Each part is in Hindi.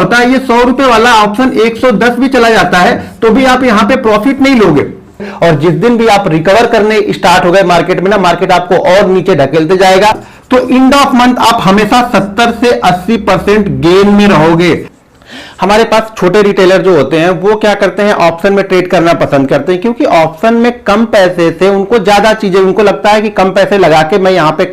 होता है, ये 100 रुपए वाला ऑप्शन 110 भी चला जाता है तो भी आप यहां पे प्रॉफिट नहीं लोगे। और जिस दिन भी आप रिकवर करने स्टार्ट हो गए मार्केट में ना, मार्केट आपको और नीचे ढकेलते जाएगा, तो एंड ऑफ मंथ आप हमेशा 70 से 80% गेन में रहोगे। हमारे पास छोटे रिटेलर जो होते हैं वो क्या करते हैं, ऑप्शन में ट्रेड करना पसंद करते हैं, क्योंकि ऑप्शन में कम पैसे से उनको ज्यादा चीजें, उनको लगता है कि कम पैसे लगा के मैं यहां पे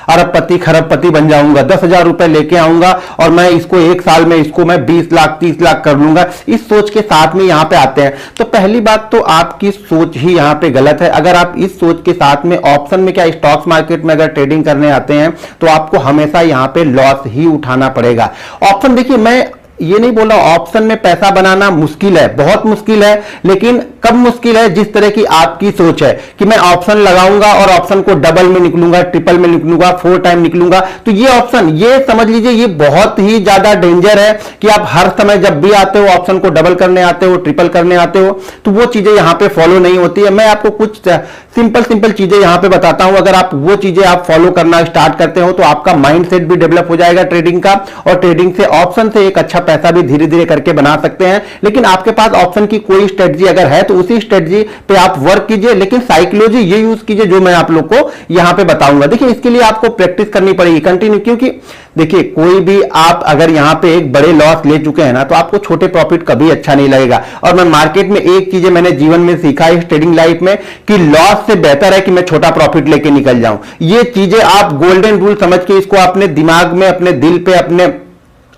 अरबपति खरबपति बन जाऊंगा, 10,000 रुपए लेके आऊंगा और मैं इसको एक साल में इसको मैं 20 लाख 30 लाख कर लूंगा, इस सोच के साथ में यहां पे आते हैं। तो पहली बात तो आपकी सोच ही यहां पे गलत है। अगर आप इस सोच के साथ में ऑप्शन में, क्या स्टॉक्स मार्केट में अगर ट्रेडिंग करने आते हैं तो आपको हमेशा यहां पे लॉस ही उठाना पड़ेगा। ऑप्शन देखिए, मैं ये नहीं बोला ऑप्शन में पैसा बनाना मुश्किल है, बहुत मुश्किल है, लेकिन कब मुश्किल है, जिस तरह की आपकी सोच है कि मैं ऑप्शन लगाऊंगा और ऑप्शन को डबल में निकलूंगा, ट्रिपल में निकलूंगा, 4 टाइम निकलूंगा, तो ये ऑप्शन, ये समझ लीजिए ये बहुत ही ज्यादा डेंजर है कि आप हर समय जब भी आते हो ऑप्शन को डबल करने आते हो, ट्रिपल करने आते हो, तो वो चीजें यहां पे फॉलो नहीं होती है। मैं आपको कुछ सिंपल चीजें यहां पे बताता हूं, अगर आप वो चीजें आप फॉलो करना स्टार्ट करते हो तो आपका माइंडसेट भी डेवलप हो जाएगा ट्रेडिंग का, और ट्रेडिंग से ऑप्शन से एक अच्छा पैसा भी धीरे धीरे करके बना सकते हैं। लेकिन आपके पास ऑप्शन की कोई स्ट्रेटजी अगर है तो उसी स्ट्रेटजी पे आप वर्क कीजिए, लेकिन साइकोलॉजी ये यूज कीजिए जो मैं आप लोग को यहां पे बताऊंगा। देखिए इसके लिए आपको प्रैक्टिस करनी पड़ेगी कंटिन्यू, क्योंकि देखिए कोई भी आप अगर यहां पे एक बड़े लॉस ले चुके हैं ना तो आपको छोटे प्रॉफिट कभी अच्छा नहीं लगेगा। और मैं मार्केट में एक चीज मैंने जीवन में सीखा है इस ट्रेडिंग लाइफ में कि लॉस से बेहतर है कि मैं छोटा प्रॉफिट लेके निकल जाऊं। ये चीजें आप गोल्डन रूल समझ के इसको अपने दिमाग में, अपने दिल पे, अपने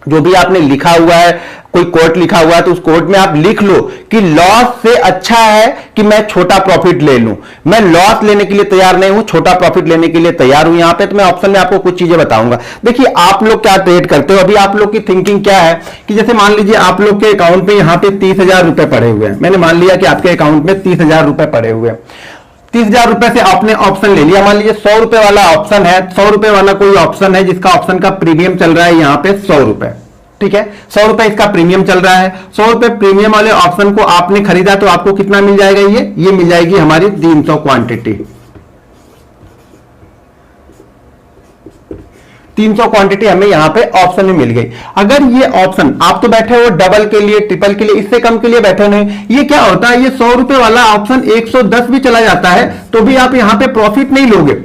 जो भी आपने लिखा हुआ है, कोई कोट लिखा हुआ है तो उस कोट में आप लिख लो कि लॉस से अच्छा है कि मैं छोटा प्रॉफिट ले लूं। मैं लॉस लेने के लिए तैयार नहीं हूं, छोटा प्रॉफिट लेने के लिए तैयार हूं यहां पे। तो मैं ऑप्शन में आपको कुछ चीजें बताऊंगा। देखिए आप लोग क्या ट्रेड करते हो, अभी आप लोग की थिंकिंग क्या है कि जैसे मान लीजिए आप लोग के अकाउंट में यहां पे 30,000 रुपए पड़े हुए हैं। मैंने मान लिया कि आपके अकाउंट में 30,000 रुपए पड़े हुए हैं। 30,000 रुपए से आपने ऑप्शन ले लिया। मान लीजिए 100 रुपए वाला ऑप्शन है, 100 रुपए वाला कोई ऑप्शन है जिसका ऑप्शन का प्रीमियम चल रहा है यहां पे 100 रुपए, ठीक है, 100 रुपए इसका प्रीमियम चल रहा है। 100 रुपए प्रीमियम वाले ऑप्शन को आपने खरीदा तो आपको कितना मिल जाएगा, ये मिल जाएगी हमारी 300 क्वांटिटी। 300 क्वांटिटी हमें यहां पे ऑप्शन में मिल गई। अगर ये ऑप्शन आप तो बैठे हो डबल के लिए, ट्रिपल के लिए, इससे कम के लिए बैठे नहीं, ये क्या होता है, ये 100 रुपए वाला ऑप्शन 110 भी चला जाता है तो भी आप यहां पे प्रॉफिट नहीं लोगे।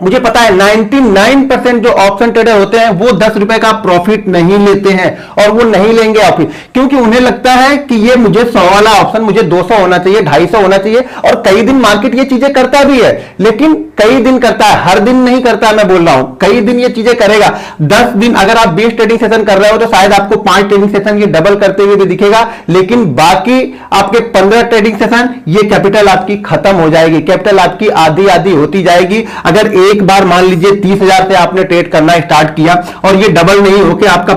मुझे पता है 99% जो ऑप्शन ट्रेडर होते हैं वो 10 रुपए का प्रॉफिट नहीं लेते हैं, और वो नहीं लेंगे ऑप्शन, क्योंकि उन्हें लगता है कि ये मुझे 100 वाला ऑप्शन मुझे 200 होना चाहिए, 250 होना चाहिए। और कई दिन मार्केट ये चीजें करता भी है, लेकिन कई दिन करता है, हर दिन नहीं करता है। मैं बोल रहा हूं कई दिन ये चीजें करेगा। 10 दिन अगर आप 20 ट्रेडिंग सेशन कर रहे हो तो शायद आपको 5 ट्रेडिंग सेशन ये डबल करते हुए भी दिखेगा, लेकिन बाकी आपके 15 ट्रेडिंग सेशन ये कैपिटल आपकी खत्म हो जाएगी, कैपिटल आपकी आधी आधी होती जाएगी। अगर एक बार मान लीजिए 30,000 से आपने ट्रेड करना स्टार्ट किया और ये डबल नहीं होके आपका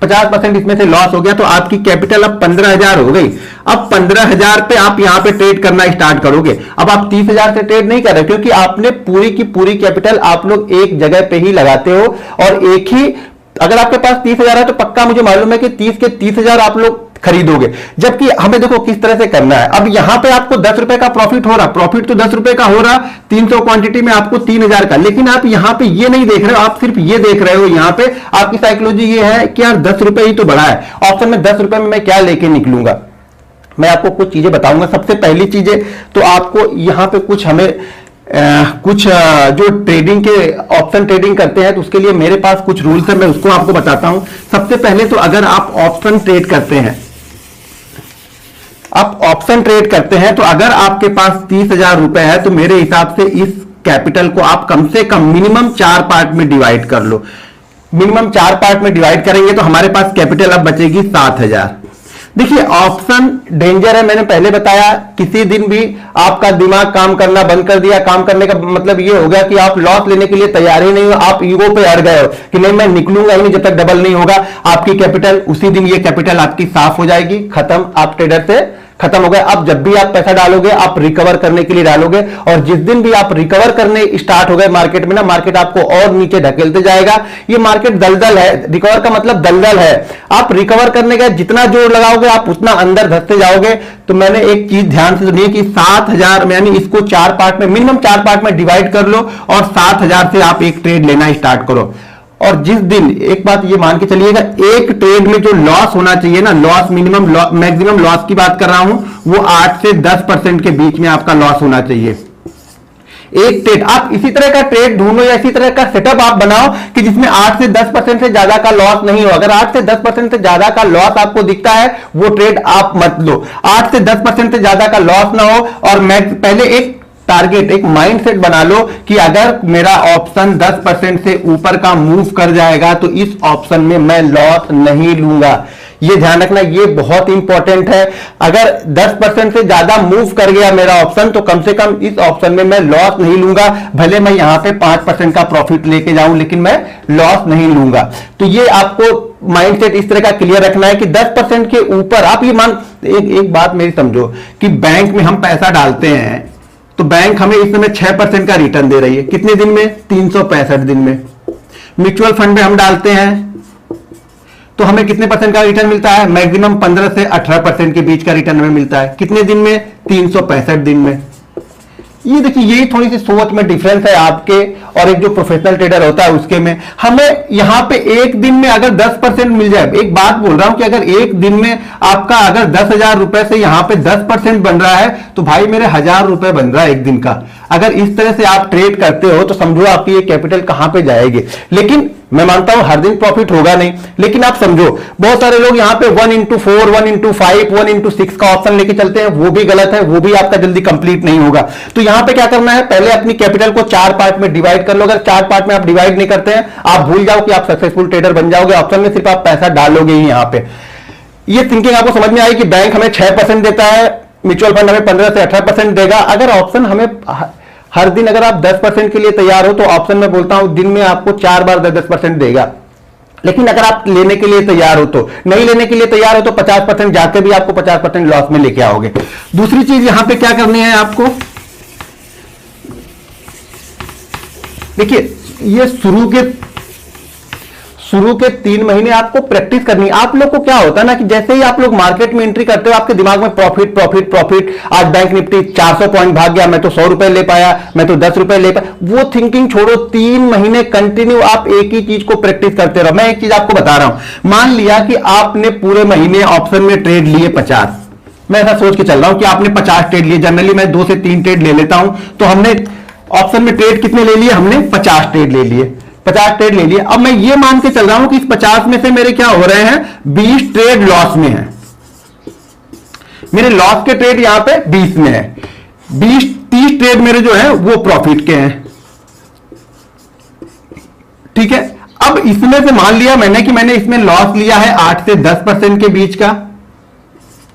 50% इसमें से लॉस हो गया तो आपकी कैपिटल अब 15,000 हो गई। अब 15,000 पे आप यहां पे ट्रेड करना स्टार्ट करोगे। अब आप 30,000 से ट्रेड नहीं कर रहे, क्योंकि आपने पूरी की पूरी कैपिटल आप लोग एक जगह पे ही लगाते हो, और एक ही, अगर आपके पास 30,000 है तो पक्का मुझे मालूम है कि 30 के 30,000 आप लोग खरीदोगे। जबकि हमें देखो किस तरह से करना है। अब यहां पे आपको 10 रुपए का प्रॉफिट हो रहा, प्रॉफिट तो 10 रुपए का हो रहा, 300 क्वांटिटी में आपको 3,000 का, लेकिन आप यहां पे ये नहीं देख रहे हो, आप सिर्फ ये देख रहे हो। यहां पे आपकी साइकोलॉजी ये है कि यार 10 रुपए ही तो बढ़ा है, ऑप्शन में 10 रुपए में मैं क्या लेके निकलूंगा। मैं आपको कुछ चीजें बताऊंगा। सबसे पहली चीजें तो आपको यहां पे कुछ हमें कुछ जो ट्रेडिंग के ऑप्शन ट्रेडिंग करते हैं तो उसके लिए मेरे पास कुछ रूल्स है, मैं उसको आपको बताता हूं। सबसे पहले तो अगर आप ऑप्शन ट्रेड करते हैं, आप ऑप्शन ट्रेड करते हैं तो अगर आपके पास 30,000 रुपए है तो मेरे हिसाब से इस कैपिटल को आप कम से कम मिनिमम 4 पार्ट में डिवाइड कर लो। मिनिमम 4 पार्ट में डिवाइड करेंगे तो हमारे पास कैपिटल अब बचेगी 7,000। देखिए ऑप्शन डेंजर है, मैंने पहले बताया। किसी दिन भी आपका दिमाग काम करना बंद कर दिया, काम करने का मतलब ये हो गया कि आप लॉस लेने के लिए तैयार ही नहीं हो, आप ईगो पे अड़ गए हो कि नहीं मैं निकलूंगा ही नहीं जब तक डबल नहीं होगा। आपकी कैपिटल उसी दिन, ये कैपिटल आपकी साफ हो जाएगी, खत्म, आप ट्रेडर से खत्म हो गया। अब जब भी आप पैसा डालोगे आप रिकवर करने के लिए डालोगे, और जिस दिन भी आप रिकवर करने स्टार्ट हो गए मार्केट में ना, मार्केट आपको और नीचे ढकेलते जाएगा। ये मार्केट दलदल है, रिकवर का मतलब दलदल है। आप रिकवर करने का जितना जोर लगाओगे आप उतना अंदर धंसते जाओगे। तो मैंने एक चीज ध्यान से सुनिए कि 7,000 यानी इसको 4 पार्ट में, मिनिमम 4 पार्ट में डिवाइड कर लो और 7,000 से आप एक ट्रेड लेना स्टार्ट करो। और जिस दिन, एक बात ये मान के चलिएगा, एक ट्रेड में जो लॉस होना चाहिए ना, लॉस मिनिमम मैक्सिमम लॉस की बात कर रहा हूं, वो 8 से 10% के बीच में आपका लॉस होना चाहिए एक ट्रेड। आप इसी तरह का ट्रेड ढूंढो या इसी तरह का सेटअप आप बनाओ कि जिसमें 8 से 10% से ज्यादा का लॉस नहीं हो। अगर 8 से 10% से ज्यादा का लॉस आपको दिखता है, वो ट्रेड आप मत लो। 8 से 10% से ज्यादा का लॉस ना हो, और मैं पहले एक टारगेट, एक माइंडसेट बना लो कि अगर मेरा ऑप्शन 10% से ऊपर का मूव कर जाएगा तो इस ऑप्शन में मैं लॉस नहीं लूंगा। ये ध्यान रखना, ये बहुत इंपॉर्टेंट है। अगर 10% से ज्यादा मूव कर गया मेरा ऑप्शन, तो कम से कम इस ऑप्शन में मैं लॉस नहीं लूंगा। भले मैं यहां पे 5% का प्रॉफिट लेके जाऊं, लेकिन मैं लॉस नहीं लूंगा। तो ये आपको माइंडसेट इस तरह का क्लियर रखना है कि 10% के ऊपर आप ये एक बात मेरी समझो कि बैंक में हम पैसा डालते हैं, तो बैंक हमें इस समय 6% का रिटर्न दे रही है। कितने दिन में? 365 दिन में। म्यूचुअल फंड में हम डालते हैं तो हमें कितने परसेंट का रिटर्न मिलता है? मैक्सिमम 15 से 18% के बीच का रिटर्न हमें मिलता है। कितने दिन में? 365 दिन में। ये देखिए, यही थोड़ी सी सोच में डिफरेंस है आपके और एक जो प्रोफेशनल ट्रेडर होता है उसके में। हमें यहां पे एक दिन में अगर 10% मिल जाए, एक बात बोल रहा हूं कि अगर एक दिन में आपका अगर 10,000 रुपए से यहां पे 10% बन रहा है, तो भाई मेरे 1,000 रुपए बन रहा है एक दिन का। अगर इस तरह से आप ट्रेड करते हो तो समझो आपकी ये कैपिटल कहां पे जाएगी। लेकिन मैं मानता हूं हर दिन प्रॉफिट होगा नहीं, लेकिन आप समझो बहुत सारे लोग यहां पे 1x4, 1x5, 1x6 का ऑप्शन लेके चलते हैं, वो भी गलत है, वो भी आपका जल्दी कंप्लीट नहीं होगा। तो यहां पे क्या करना है, पहले अपनी कैपिटल को 4 पार्ट में डिवाइड कर लो। अगर 4 पार्ट में आप डिवाइड नहीं करते हैं, आप भूल जाओ कि आप सक्सेसफुल ट्रेडर बन जाओगे। ऑप्शन में सिर्फ आप पैसा डालोगे ही। यहां पे ये थिंकिंग आपको समझ में आई कि बैंक हमें 6% देता है, म्यूचुअल फंड हमें 15 से 18% देगा। अगर ऑप्शन हमें हर दिन अगर आप 10% के लिए तैयार हो, तो ऑप्शन में बोलता हूं दिन में आपको 4 बार 10% देगा। लेकिन अगर आप लेने के लिए तैयार हो, तो नहीं लेने के लिए तैयार हो तो 50% जाके भी आपको 50% लॉस में लेके आओगे। दूसरी चीज यहां पे क्या करनी है आपको, देखिए ये शुरू के 3 महीने आपको प्रैक्टिस करनी है। आप लोग को क्या होता है ना कि जैसे ही आप लोग मार्केट में एंट्री करते हो, आपके दिमाग में प्रॉफिट प्रॉफिट प्रॉफिट। आज बैंक निफ्टी 400 पॉइंट भाग गया, मैं तो 100 रुपए ले पाया, मैं तो 10 रुपए ले पाया। वो थिंकिंग छोड़ो, 3 महीने कंटिन्यू आप एक ही चीज को प्रैक्टिस करते रहो। मैं एक चीज आपको बता रहा हूं, मान लिया कि आपने पूरे महीने ऑप्शन में ट्रेड लिए 50, मैं ऐसा सोच के चल रहा हूं कि आपने 50 ट्रेड लिए। जनरली मैं 2 से 3 ट्रेड ले लेता हूं, तो हमने ऑप्शन में ट्रेड कितने ले लिए? हमने 50 ट्रेड ले लिए, 50 ट्रेड ले लिए। अब मैं ये मान के चल रहा हूं कि इस 50 में से मेरे क्या हो रहे हैं, 20 ट्रेड लॉस में है। मेरे लॉस के ट्रेड यहां पे 20 में है, 30 ट्रेड मेरे जो है वो प्रॉफिट के हैं। ठीक है, अब इसमें से मान लिया मैंने कि मैंने इसमें लॉस लिया है 8 से 10% के बीच का।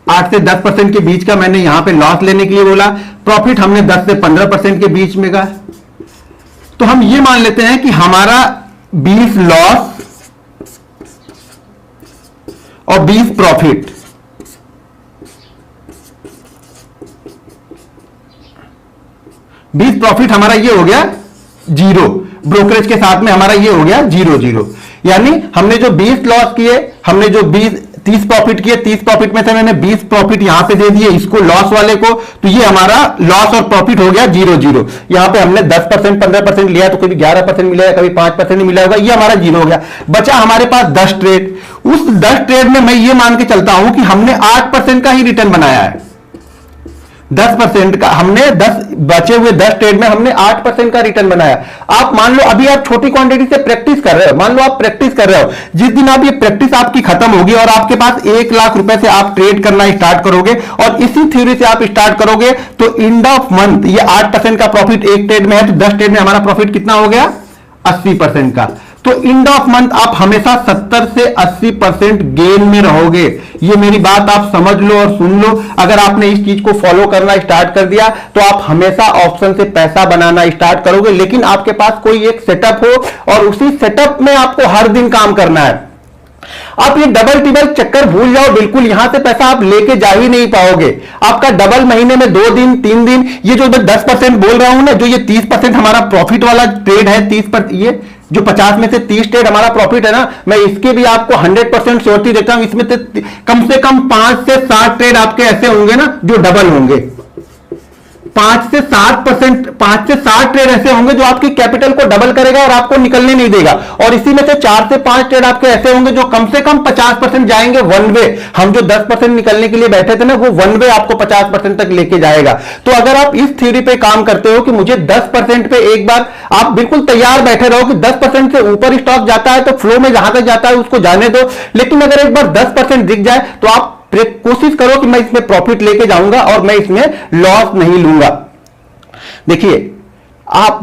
8 से 10% के बीच का मैंने यहां पे लॉस लेने के लिए बोला। प्रॉफिट हमने 10 से 15% के बीच में का। तो हम ये मान लेते हैं कि हमारा 20 लॉस और 20 प्रॉफिट, 20 प्रॉफिट हमारा ये हो गया 0, ब्रोकरेज के साथ में हमारा ये हो गया 0-0। यानी हमने जो 20 लॉस किए, हमने जो 30 प्रॉफिट किए, 30 प्रॉफिट में से मैंने 20 प्रॉफिट यहां पे दे दिए इसको, लॉस वाले को। तो ये हमारा लॉस और प्रॉफिट हो गया 0-0। यहां पे हमने 10%, 15% लिया, तो कभी 11% मिला है, कभी 5% ही मिला होगा, ये हमारा 0 हो गया। बचा हमारे पास 10 ट्रेड। उस 10 ट्रेड में मैं ये मान के चलता हूं कि हमने 8% का ही रिटर्न बनाया है। 10% का हमने 10 बचे हुए 10 ट्रेड में हमने 8% का रिटर्न बनाया। आप मान लो अभी आप छोटी क्वांटिटी से प्रैक्टिस कर रहे हो, मान लो आप प्रैक्टिस कर रहे हो, जिस दिन आप ये प्रैक्टिस आपकी खत्म होगी और आपके पास 1 लाख रुपए से आप ट्रेड करना स्टार्ट करोगे और इसी थ्योरी से आप स्टार्ट करोगे, तो एंड ऑफ मंथ ये 8% का प्रॉफिट एक ट्रेड में है, तो 10 ट्रेड में हमारा प्रॉफिट कितना हो गया? 80% का। तो एंड ऑफ मंथ आप हमेशा 70 से 80% गेन में रहोगे। ये मेरी बात आप समझ लो और सुन लो। अगर आपने इस चीज को फॉलो करना स्टार्ट कर दिया तो आप हमेशा ऑप्शन से पैसा बनाना स्टार्ट करोगे। लेकिन आपके पास कोई एक सेटअप हो और उसी सेटअप में आपको हर दिन काम करना है। आप ये डबल टिबल चक्कर भूल जाओ, बिल्कुल यहां से पैसा आप लेके जा ही नहीं पाओगे। आपका डबल महीने में 2 दिन 3 दिन, ये जो मैं 10% बोल रहा हूं ना, जो ये 30% हमारा प्रॉफिट वाला ट्रेड है, 30%, ये जो 50 में से 30 ट्रेड हमारा प्रॉफिट है ना, मैं इसके भी आपको 100% श्योरिटी देता हूं। इसमें कम से कम 5 से 7 ट्रेड आपके ऐसे होंगे ना जो डबल होंगे। 5 से 7 ट्रेड ऐसे होंगे जो आपकी कैपिटल को डबल करेगा और आपको निकलने नहीं देगा, और इसी में से 4 से 5 ट्रेड आपके ऐसे होंगे जो कम से कम 50% जाएंगे वन वे। हम जो 10% निकलने के लिए बैठे थे ना, वो वन वे आपको 50% तक लेके जाएगा। तो अगर आप इस थ्योरी पे काम करते हो कि मुझे 10% पे एक बार, आप बिल्कुल तैयार बैठे रहो कि 10% से ऊपर स्टॉक जाता है तो फ्लो में जहां तक जाता है उसको जाने दो, लेकिन अगर एक बार 10% दिख जाए तो आप कोशिश करो कि मैं इसमें प्रॉफिट लेके जाऊंगा और मैं इसमें लॉस नहीं लूंगा। देखिए,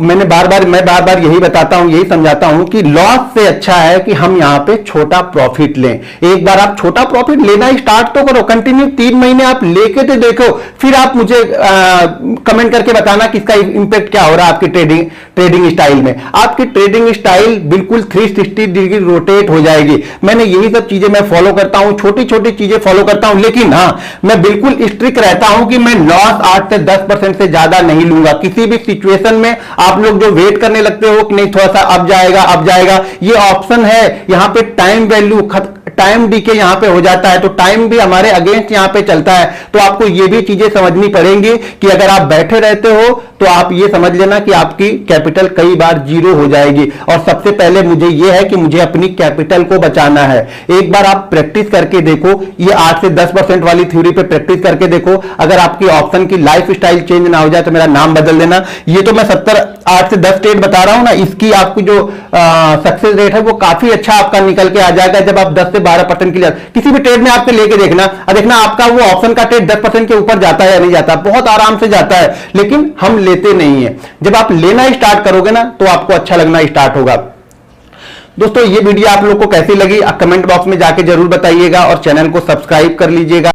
मैं बार बार यही बताता हूं, यही समझाता हूं कि लॉस से अच्छा है कि हम यहां पे छोटा प्रॉफिट लें। एक बार आप छोटा प्रॉफिट लेना स्टार्ट तो करो, कंटिन्यू 3 महीने आप लेके तो देखो, फिर आप मुझे कमेंट करके बताना कि इसका इंपैक्ट क्या हो रहा है आपकी ट्रेडिंग स्टाइल में। आपकी ट्रेडिंग स्टाइल बिल्कुल 360 डिग्री रोटेट हो जाएगी। मैंने यही सब चीजें मैं फॉलो करता हूं, छोटी छोटी चीजें फॉलो करता हूं, लेकिन हाँ, मैं बिल्कुल स्ट्रिक्ट रहता हूं कि मैं लॉस 8 से 10% से ज्यादा नहीं लूंगा किसी भी सिचुएशन में। आप लोग जो वेट करने लगते हो कि नहीं थोड़ा सा अब जाएगा, ये ऑप्शन है, यहां पे टाइम वैल्यू, टाइम डीके यहां पे हो जाता है, तो टाइम भी हमारे अगेंस्ट यहां पे चलता है। तो आपको ये भी चीजें समझनी पड़ेंगी कि अगर आप बैठे रहते हो तो आप ये समझ लेना कि आपकी कैपिटल कई बार जीरो हो जाएगी। और सबसे पहले मुझे ये है कि मुझे अपनी कैपिटल को बचाना है। एक बार आप प्रैक्टिस करके देखो, ये 8 से 10% वाली थ्योरी पे प्रैक्टिस करके देखो। अगर आपकी ऑप्शन की लाइफ स्टाइल चेंज ना हो जाए तो मेरा नाम बदल देना। ये तो मैं 8 से 10 ट्रेड बता रहा हूं ना, इसकी आपकी जो सक्सेस रेट है वो काफी अच्छा आपका निकल के आ जाएगा जब आप 10 से 12% के लिए किसी भी ट्रेड में आपके लेके देखना आपका वो ऑप्शन का ट्रेड 10% के ऊपर जाता है या नहीं जाता, बहुत आराम से जाता है, लेकिन हम लेते नहीं है। जब आप लेना स्टार्ट करोगे ना तो आपको अच्छा लगना स्टार्ट होगा। दोस्तों, ये वीडियो आप लोग को कैसी लगी कमेंट बॉक्स में जाके जरूर बताइएगा और चैनल को सब्सक्राइब कर लीजिएगा।